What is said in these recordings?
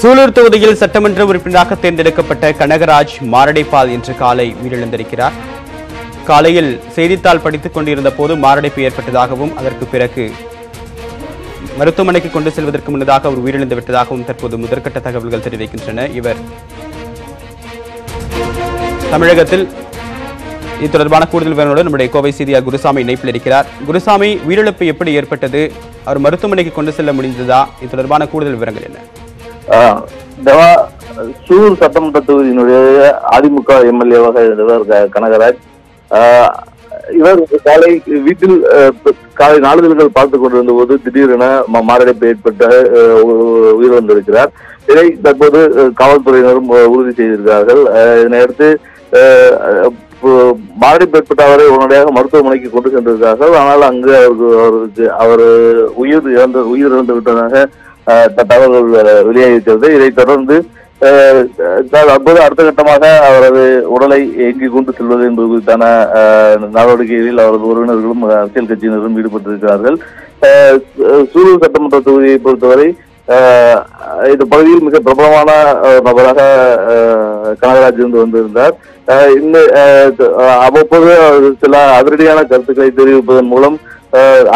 சூலூர் தொகுதியில் சட்டமன்ற உறுப்பினராக தேர்ந்தெடுக்கப்பட்ட கனகராஜ் மாரடைப்பால் இன்று காலை உயிரிழந்திருக்கிறார். காலையில் செய்தித்தாள் படித்துக் கொண்டிருந்த போது மாரடைப்பு ஏற்பட்டதாகவும் அதற்கு பிறகு மருத்துவமனைக்கு கொண்டு செல்வதற்கு முன்னதாக அவர் உயிரிழந்து விட்டதாகவும் தற்போது முதற்கட்ட தகவல்கள் தெரிவிக்கின்றன. இவர் தமிழகத்தில் இது தொடர்பான கூடுதல் விவரங்களுடன் நம்முடைய கோவை செய்தியாளர் குருசாமி இணைப்பில் இருக்கிறார். குருசாமி, உயிரிழப்பு எப்படி ஏற்பட்டது? அவர் மருத்துவமனைக்கு கொண்டு செல்ல முடிந்ததா? இது தொடர்பான கூடுதல் விவரங்கள் என்ன? சூலூர் சட்டமன்ற தொகுதியினுடைய அதிமுக எம்எல்ஏவாக இருந்தவர் கனகராஜ். இவர் காலை வீட்டில் காலை நாளிதழ்கள் பார்த்துக் கொண்டிருந்த போது திடீரென மாரடைப்பு ஏற்பட்ட உயிரிழந்திருக்கிறார். இதை தற்போது காவல்துறையினரும் உறுதி செய்திருக்கிறார்கள். இதனையடுத்து மாரடைப்பு ஏற்பட்ட அவரை உடனடியாக மருத்துவமனைக்கு கொண்டு சென்றிருக்கிறார்கள். ஆனால் அங்கு அவர் உயிரிழந்து விட்டதாக தகவல்கள் வெளியாகியிருக்கிறது. இதைத் தொடர்ந்து அப்போது அடுத்த கட்டமாக அவரது உடலை எங்கு கொண்டு செல்வது என்பது குறித்தான நடவடிக்கைகளில் அவரது உறவினர்களும் அரசியல் கட்சியினரும் ஈடுபட்டிருக்கிறார்கள். சூலூர் சட்டமன்ற தொகுதியை பொறுத்தவரை இந்த பகுதியில் மிக பிரபலமான நபராக கனகராஜ் இருந்து வந்திருந்தார். அவ்வப்போது சில அதிரடியான கருத்துக்களை தெரிவிப்பதன் மூலம்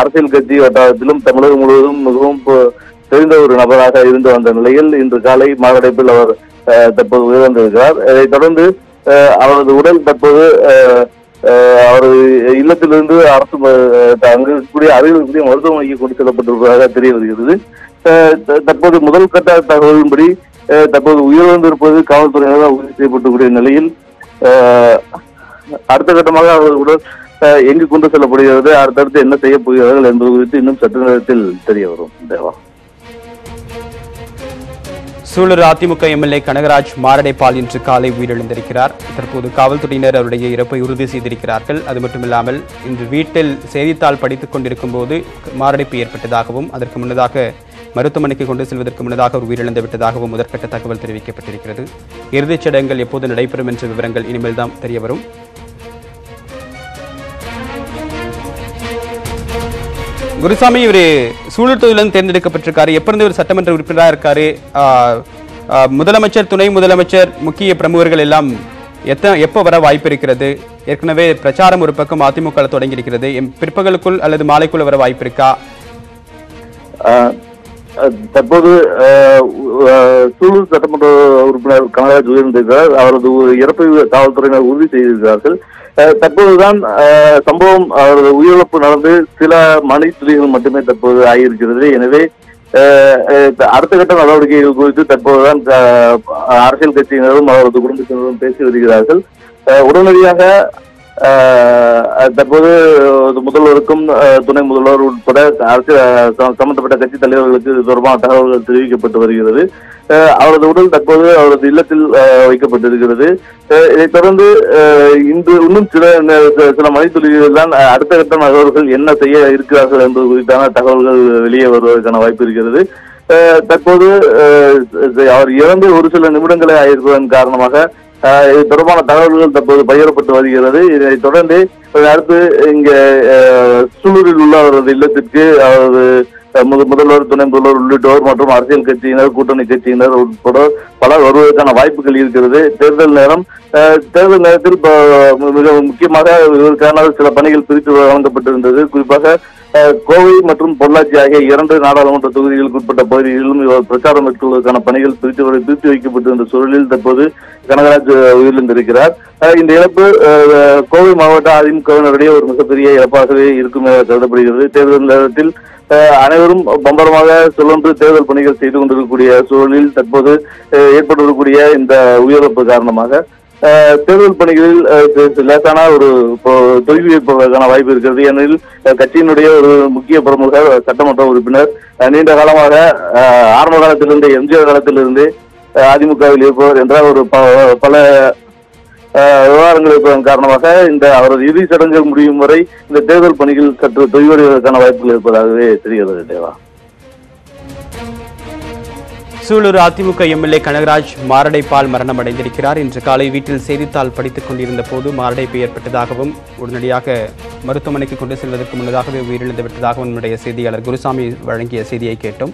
அரசியல் கட்சி வட்டாரத்திலும் தமிழகம் முழுவதும் மிகவும் தெரிந்த ஒரு நபராக இருந்து வந்த நிலையில் இன்று காலை மாரடைப்பில் அவர் தற்போது உயிரிழந்திருக்கிறார். இதைத் தொடர்ந்து அவரது உடல் தற்போது அவரது இல்லத்திலிருந்து அரசு அங்கு இருக்கக்கூடிய அருகில் இருக்கக்கூடிய மருத்துவமனைக்கு கொண்டு செல்லப்பட்டிருப்பதாக தெரிய வருகிறது. தற்போது முதல் கட்ட தகவலின்படி தற்போது உயிரிழந்திருப்பது காவல்துறையினரால் உறுதி செய்யப்பட்டக்கூடிய நிலையில் அடுத்த கட்டமாக அவரது உடல் எங்கு கொண்டு செல்லப்படுகிறது, அடுத்தடுத்து என்ன செய்ய போகிறார்கள் என்பது குறித்து இன்னும் சற்று நேரத்தில் தெரிய வரும். தேவா. சூலூர் அதிமுக எம்எல்ஏ கனகராஜ் மாரடைப்பால் இன்று காலை உயிரிழந்திருக்கிறார். தற்போது காவல்துறையினர் அவருடைய இறப்பை உறுதி செய்திருக்கிறார்கள். அது மட்டுமில்லாமல் இன்று வீட்டில் செய்தித்தாள் படித்துக் கொண்டிருக்கும் போது மாரடைப்பு ஏற்பட்டதாகவும் அதற்கு முன்னதாக மருத்துவமனைக்கு கொண்டு செல்வதற்கு முன்னதாக அவர் உயிரிழந்து விட்டதாகவும் முதற்கட்ட தகவல் தெரிவிக்கப்பட்டிருக்கிறது. இறுதிச் சடங்குகள் எப்போது நடைபெறும் என்ற விவரங்கள் இனிமேல் தான் தெரிய வரும். குருசாமி, இவர் சூலூர் தொகுதியிலிருந்து தேர்ந்தெடுக்கப்பட்டிருக்காரு. எப்பொழுது ஒரு சட்டமன்ற உறுப்பினராக இருக்காரு? முதலமைச்சர், துணை முதலமைச்சர், முக்கிய பிரமுகர்கள் எல்லாம் எப்போ வர வாய்ப்பு இருக்கிறது? ஏற்கனவே பிரச்சாரம் ஒரு பக்கம் அதிமுக தொடங்கி இருக்கிறது. பிற்பகலுக்குள் அல்லது மாலைக்குள் வர வாய்ப்பு இருக்கா? தற்போது சூலூர் சட்டமன்ற உறுப்பினர் கனகராஜ் உயிரிழந்திருக்கிறார். அவரது இறப்பை காவல்துறையினர் உறுதி செய்திருக்கிறார்கள். தற்போதுதான் சம்பவம் அவரது உயிரிழப்பு நடந்து சில மணி துளிகள் மட்டுமே தற்போது ஆகியிருக்கிறது. எனவே அடுத்த கட்ட நடவடிக்கைகள் குறித்து தற்போதுதான் அரசியல் கட்சியினரும் அவரது குடும்பத்தினரும் பேசி வருகிறார்கள். உடனடியாக தற்போது முதல்வருக்கும் துணை முதல்வர் உட்பட அரசியல் சம்பந்தப்பட்ட கட்சி தலைவர்களுக்கு இது தொடர்பான தகவல்கள் தெரிவிக்கப்பட்டு வருகிறது. அவரது உடல் தற்போது அவரது இல்லத்தில் வைக்கப்பட்டிருக்கிறது. இதைத் தொடர்ந்து இன்று இன்னும் சில மணித்துளிகளில் தான் அடுத்த கட்ட நகர்வுகள் என்ன செய்ய இருக்கிறார்கள் என்பது குறித்தான தகவல்கள் வெளியே வருவதற்கான வாய்ப்பு இருக்கிறது. தற்போது அவர் இறந்து ஒரு சில நிமிடங்களே ஆயிருப்பதன் காரணமாக இது தொடர்பான தகவல்கள் தற்போது பகிரப்பட்டு வருகிறது. இதைத் தொடர்ந்து அடுத்து இங்க சூலூரில் உள்ள அவரது இல்லத்திற்கு அவரது முதல்வர், துணை முதல்வர் உள்ளிட்டோர் மற்றும் அரசியல் கட்சியினர், கூட்டணி கட்சியினர் உட்பட பலர் வருவதற்கான வாய்ப்புகள் இருக்கிறது. தேர்தல் நேரத்தில் மிக முக்கியமாக இதற்கான சில பணிகள் பிரித்து வழங்கப்பட்டிருந்தது. குறிப்பாக கோவை மற்றும் பொள்ளாச்சி ஆகிய 2 நாடாளுமன்ற தொகுதிகளுக்கு உட்பட்ட பகுதிகளிலும் இவர் பிரச்சாரம் மேற்கொள்வதற்கான பணிகள் பிரித்து வைக்கப்பட்டிருந்த சூழலில் தற்போது கனகராஜ் உயிரிழந்திருக்கிறார். இந்த இழப்பு கோவை மாவட்ட அதிமுகவினருடைய ஒரு மிகப்பெரிய இழப்பாகவே இருக்கும் என கருதப்படுகிறது. தேர்தல் நேரத்தில் அனைவரும் பம்பரமாக சுழன்று தேர்தல் பணிகள் செய்து கொண்டிருக்கக்கூடிய சூழலில் தற்போது ஏற்பட்டிருக்கக்கூடிய இந்த உயிரிழப்பு காரணமாக தேர்தல் பணிகளில் லேசான ஒரு தொய்வு ஏற்படுவதற்கான வாய்ப்பு இருக்கிறது. ஏனெனில் கட்சியினுடைய ஒரு முக்கிய பிரமுகர், சட்டமன்ற உறுப்பினர், நீண்ட காலமாக ஆரம்ப காலத்திலிருந்து எம்ஜிஆர் காலத்திலிருந்து அதிமுகவில் இருப்பவர் என்ற ஒரு பல விவகாரங்கள் இருப்பதன் காரணமாக இந்த அவரது இறுதி சடங்குகள் முடியும் வரை இந்த தேர்தல் பணிகள் சற்று தொய்வடைவதற்கான வாய்ப்புகள் இருப்பதாகவே தெரிகிறது. தேவா, சூலூர் அதிமுக எம்எல்ஏ கனகராஜ் மாரடைப்பால் மரணம் அடைந்திருக்கிறார். இன்று காலை வீட்டில் செய்தித்தாள் படித்துக் கொண்டிருந்த போது மாரடைப்பு ஏற்பட்டதாகவும் உடனடியாக மருத்துவமனைக்கு கொண்டு செல்வதற்கு முன்னதாகவே உயிரிழந்து விட்டதாகவும் நம்முடைய செய்தியாளர் குருசாமி வழங்கிய செய்தியை கேட்டோம்.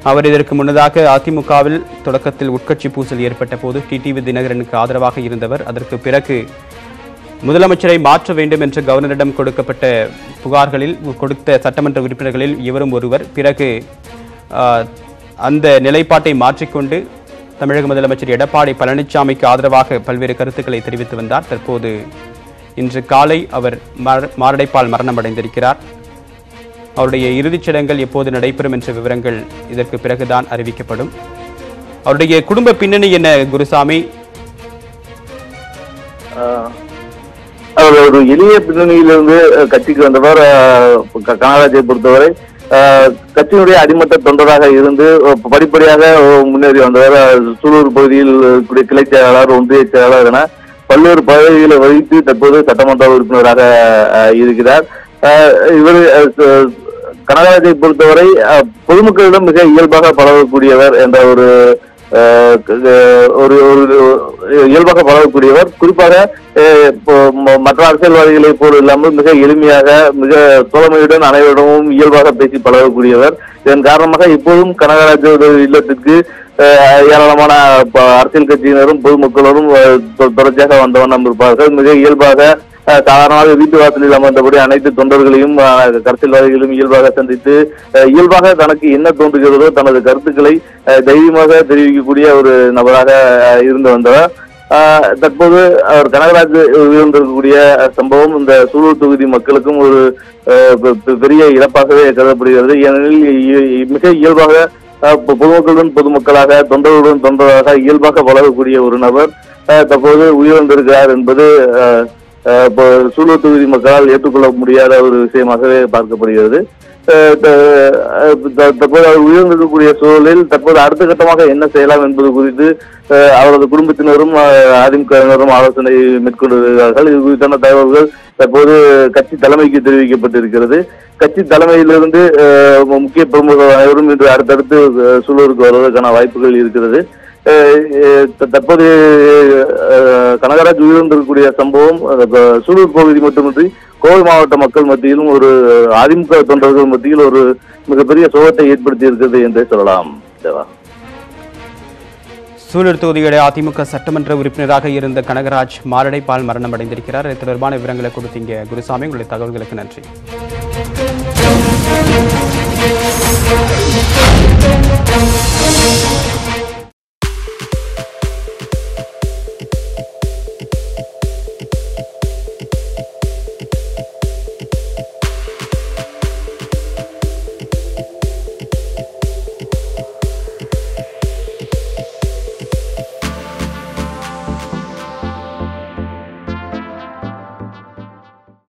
அவர் இதற்கு முன்னதாக அதிமுகவில் தொடக்கத்தில் உட்கட்சி பூசல் ஏற்பட்ட போது டிடிவி தினகரனுக்கு ஆதரவாக இருந்தவர். அதற்கு பிறகு முதலமைச்சரை மாற்ற வேண்டும் என்று கவர்னரிடம் கொடுக்கப்பட்ட புகார்களில் கொடுத்த சட்டமன்ற உறுப்பினர்களில் இவரும் ஒருவர். பிறகு அந்த நிலைப்பாட்டை மாற்றிக்கொண்டு தமிழக முதலமைச்சர் எடப்பாடி பழனிசாமிக்கு ஆதரவாக பல்வேறு கருத்துக்களை தெரிவித்து வந்தார். தற்போது இன்று காலை அவர் மாரடைப்பால் மரணம் அடைந்திருக்கிறார். அவருடைய இறுதிச் சடங்குகள் எப்போது நடைபெறும் என்ற விவரங்கள் இதற்கு பிறகுதான் அறிவிக்கப்படும். அவருடைய குடும்ப பின்னணி என்ன குருசாமி? அவர் ஒரு எளிய பின்னணியிலிருந்து கட்சிக்கு வந்தவர். கனகராஜை பொறுத்தவரை கட்சியினுடைய அடிமட்ட தொண்டராக இருந்து படிப்படியாக முன்னேறி வந்தவர். சூலூர் பகுதியில் கூடிய கிளை செயலாளர், ஒன்றிய செயலாளர் என பல்வேறு பதவிகளை வகித்து தற்போது சட்டமன்ற உறுப்பினராக இருக்கிறார். இவர் கனகராஜை பொறுத்தவரை பொதுமக்களிடம் மிக இயல்பாக பழகக்கூடியவர் என்ற ஒரு இயல்பாக பழகக்கூடியவர். குறிப்பாக மற்ற அரசியல்வாதிகளை போல் இல்லாமல் மிக எளிமையாக, மிக தோழமையுடன் அனைவரிடமும் இயல்பாக பேசி பழகக்கூடியவர். இதன் காரணமாக இப்போதும் கனகராஜோட இல்லத்திற்கு ஏராளமான அரசியல் கட்சியினரும் பொதுமக்களரும் தொடர்ச்சியாக வந்தவண்ணம் இருப்பார்கள். மிக இயல்பாக சாதாரணமாக வீட்டு வாசலில் அமர்ந்தபடி அனைத்து தொண்டர்களையும் அரசியல்வாதிகளையும் இயல்பாக சந்தித்து இயல்பாக தனக்கு என்ன தோன்றுகிறதோ தனது கருத்துக்களை தைரியமாக தெரிவிக்கக்கூடிய ஒரு நபராக இருந்து வந்தவர். தற்போது அவர் கனகராஜ் உயர்ந்திருக்கக்கூடிய சம்பவம் இந்த சூலூர் தொகுதி மக்களுக்கும் ஒரு பெரிய இழப்பாகவே கருதப்படுகிறது. ஏனெனில் மிக இயல்பாக பொதுமக்களுடன் பொதுமக்களாக, தொண்டர்களுடன் தொண்டராக இயல்பாக பழகக்கூடிய ஒரு நபர் தற்போது உயிரிழந்திருக்கிறார் என்பது சூலூர் தொகுதி மக்களால் ஏற்றுக்கொள்ள முடியாத ஒரு விஷயமாகவே பார்க்கப்படுகிறது. தற்போது அவர் உயர்ந்திருக்கக்கூடிய சூழலில் தற்போது அடுத்த கட்டமாக என்ன செய்யலாம் என்பது குறித்து அவரது குடும்பத்தினரும் அதிமுகவினரும் ஆலோசனை மேற்கொண்டிருக்கிறார்கள். இது குறித்தான தகவல்கள் தற்போது கட்சி தலைமைக்கு தெரிவிக்கப்பட்டிருக்கிறது. கட்சி தலைமையிலிருந்து முக்கிய பிரமுகர் அனைவரும் இன்று அடுத்தடுத்து சூலூருக்கு வருவதற்கான வாய்ப்புகள் இருக்கிறது. தற்போது கனகராஜ் உயிரிழந்திருக்கக்கூடிய சம்பவம் சூலூர் பகுதி மட்டுமின்றி கோவை மாவட்ட மக்கள் மத்தியிலும், ஒரு அதிமுக தொண்டர்கள் மத்தியில் ஒரு மிகப்பெரிய சோகத்தை ஏற்படுத்தி இருக்கிறது என்றே சொல்லலாம். சூலூர் தொகுதியுடைய அதிமுக சட்டமன்ற உறுப்பினராக இருந்த கனகராஜ் மாரடைப்பால் மரணம் அடைந்திருக்கிறார். இது தொடர்பான விவரங்களை கொடுத்தீங்க குருசாமி. உங்களுடைய தகவல்களுக்கு நன்றி.